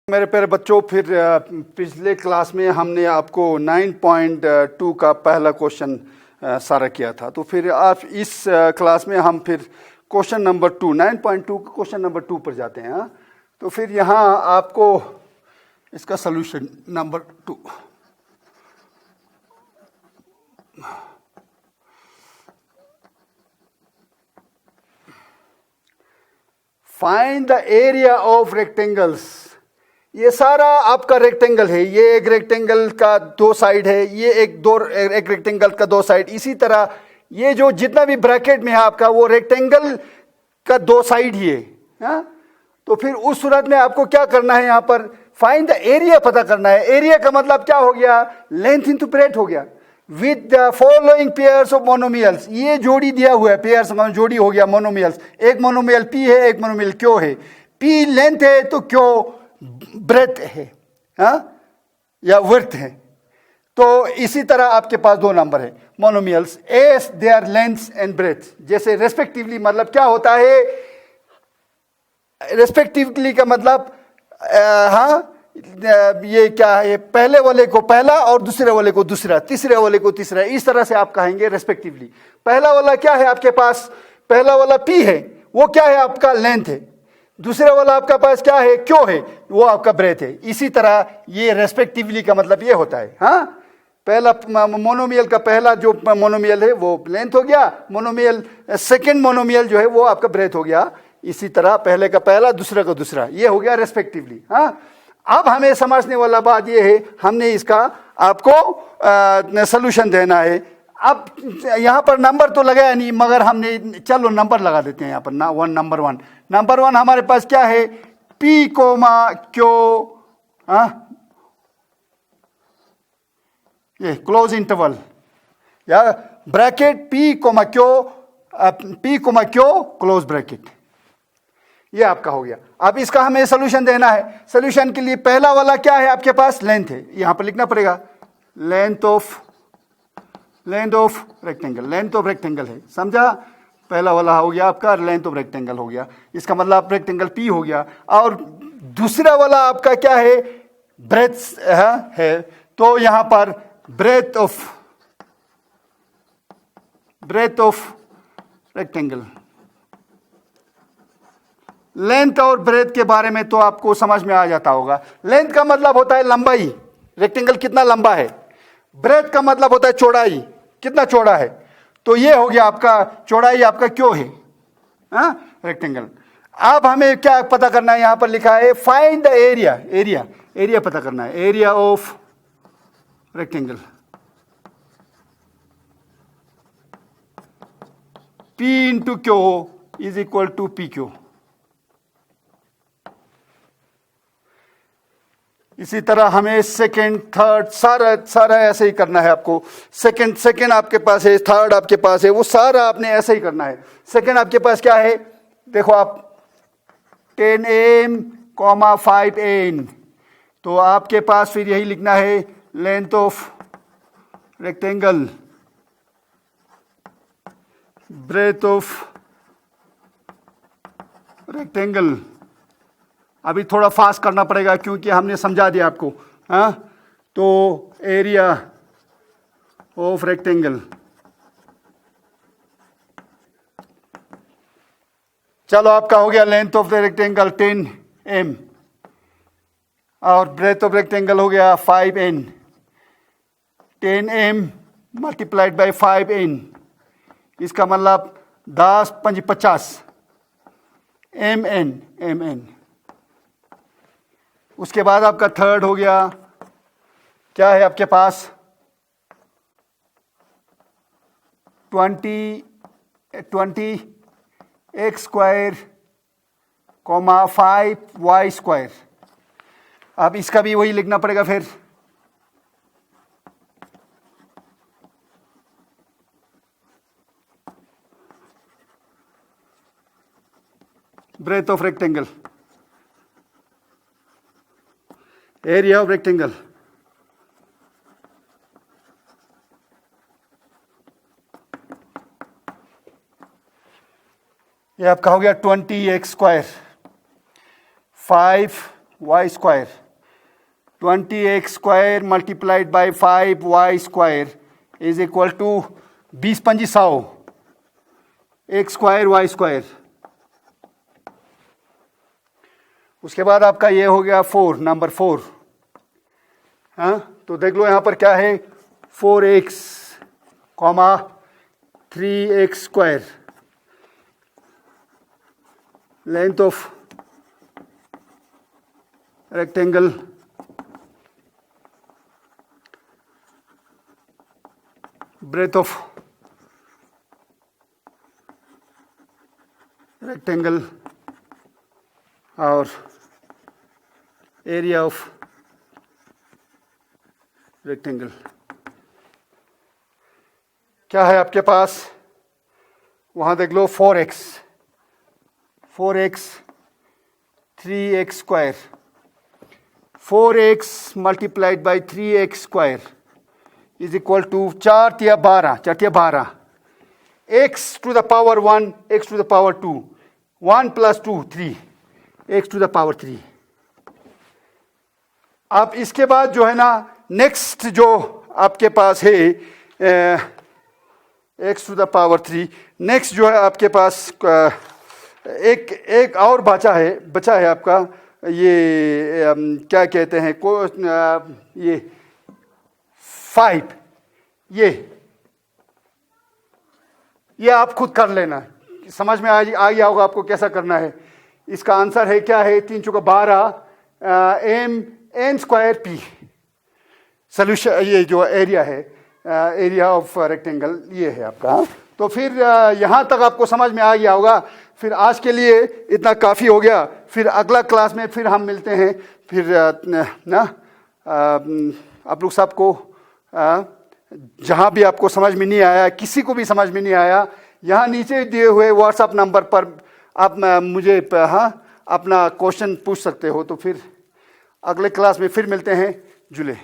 मेरे प्यारे बच्चों, फिर पिछले क्लास में हमने आपको 9.2 का पहला क्वेश्चन सारा किया था। तो फिर आप इस क्लास में हम फिर क्वेश्चन नंबर 2 9.2 क्वेश्चन नंबर 2 पर जाते हैं। तो फिर यहाँ आपको इसका solution number 2, find the area of rectangles. ये सारा आपका रेक्टेंगल है, ये एक रेक्टेंगल का दो साइड है, ये एक रेक्टेंगल का दो साइड। इसी तरह ये जो जितना भी ब्रैकेट में है आपका, वो रेक्टेंगल का दो साइड ही है। तो फिर उस सूरत में आपको क्या करना है, यहाँ पर फाइंड द एरिया पता करना है। एरिया का मतलब क्या हो गया, लेंथ इंटू ब्रेथ हो गया। With the following pairs of monomials, ये जोड़ी दिया हुआ है, पेयर्स जोड़ी हो गया मोनोमियल्स। एक मोनोमियल पी है, एक मोनोमियल क्यू है। पी लेंथ है तो क्यू ब्रेथ है, या विड्थ है। तो इसी तरह आपके पास दो नंबर है monomials, as they are length and breadth. जैसे रेस्पेक्टिवली मतलब क्या होता है, रेस्पेक्टिवली का मतलब ये क्या है, पहले वाले को पहला और दूसरे वाले को दूसरा, तीसरे वाले को तीसरा, इस तरह से आप कहेंगे रेस्पेक्टिवली। पहला वाला क्या है आपके पास, पहला वाला पी है, वो क्या है आपका लेंथ है। दूसरा वाला आपका पास क्या है, क्यों है, वो आपका ब्रेथ है। इसी तरह ये रेस्पेक्टिवली का मतलब ये होता है। पहला मोनोमियल का पहला जो मोनोमियल है वो लेंथ हो गया, मोनोमियल सेकंड मोनोमियल जो है वो आपका ब्रेथ हो गया। इसी तरह पहले का पहला, दूसरा का दूसरा, ये हो गया रेस्पेक्टिवली। अब हमें समझने वाला बात ये है, हमने इसका आपको सॉल्यूशन देना है। अब यहाँ पर नंबर तो लगाया नहीं, मगर हमने चलो नंबर लगा देते हैं यहाँ पर ना। नंबर वन हमारे पास क्या है, पी कोमा क्यू, ये क्लोज इंटरवल या bracket P coma Q close bracket, ये आपका हो गया। अब इसका हमें सॉल्यूशन देना है। सॉल्यूशन के लिए पहला वाला क्या है आपके पास, लेंथ है, यहां पर लिखना पड़ेगा लेंथ ऑफ रेक्टेंगल है, समझा। पहला वाला हो गया आपका लेंथ ऑफ रेक्टेंगल हो गया, इसका मतलब रेक्टेंगल पी हो गया। और दूसरा वाला आपका क्या है, ब्रेथ है। तो यहां पर ब्रेथ ऑफ रेक्टेंगल। लेंथ और ब्रेथ के बारे में तो आपको समझ में आ जाता होगा। लेंथ का मतलब होता है लंबाई, रेक्टेंगल कितना लंबा है। ब्रेथ का मतलब होता है चौड़ाई, कितना चौड़ा है। तो ये हो गया आपका चौड़ाई, आपका क्यों है रेक्टेंगल। अब हमें क्या पता करना है, यहां पर लिखा है फाइंड द एरिया पता करना है, area of rectangle. P into Q is equal to P Q. इसी तरह हमें सेकंड, थर्ड सारा ऐसे ही करना है आपको। सेकंड आपके पास है, थर्ड आपके पास है, वो सारा आपने ऐसे ही करना है। सेकंड आपके पास क्या है, देखो आप 10m, 5n, तो आपके पास फिर यही लिखना है length of rectangle, breadth of rectangle. अभी थोड़ा फास्ट करना पड़ेगा क्योंकि हमने समझा दिया आपको। तो एरिया ऑफ रेक्टेंगल, चलो आपका हो गया length of the rectangle 10m और ब्रेथ ऑफ रेक्टेंगल हो गया 5n। 10m multiplied by 5n, इसका मतलब 10 5 50 mn। उसके बाद आपका थर्ड हो गया, क्या है आपके पास 20x स्क्वायर, 5y स्क्वायर। अब इसका भी वही लिखना पड़ेगा फिर। Breadth of rectangle, area of rectangle, ये आपका हो गया 20x square, 5 Y square, 20x square multiplied by 5y square is equal to 20×5 x square y square. उसके बाद आपका ये हो गया 4, नंबर 4। हाँ, तो देख लो यहां पर क्या है, 4x, 3x square, length of rectangle breadth of rectangle और area of rectangle। क्या है आपके पास, वहां देख लो 4x, 3x square, 4x multiplied by 3x square is equal to 4×12, x to the power 1, x to the power 2, 1 + 2 3, x to the power 3। अब इसके बाद जो है ना, नेक्स्ट जो आपके पास है x to the power 3, next जो है आपके पास एक और बचा है आपका, ये क्या कहते हैं ये 5, ये आप खुद कर लेना, समझ में आ गया होगा आपको कैसा करना है। इसका आंसर है क्या है, 3×12 m n² p। सोल्यूशन, ये जो एरिया है, एरिया ऑफ रेक्टेंगल, ये है आपका। तो फिर यहां तक आपको समझ में आ गया होगा। फिर आज के लिए इतना काफ़ी हो गया, फिर अगला क्लास में फिर हम मिलते हैं। फिर ना आप लोग सबको जहाँ भी आपको समझ में नहीं आया, किसी को भी समझ में नहीं आया, यहाँ नीचे दिए हुए व्हाट्सएप नंबर पर आप मुझे अपना क्वेश्चन पूछ सकते हो। तो फिर अगले क्लास में फिर मिलते हैं। जुले।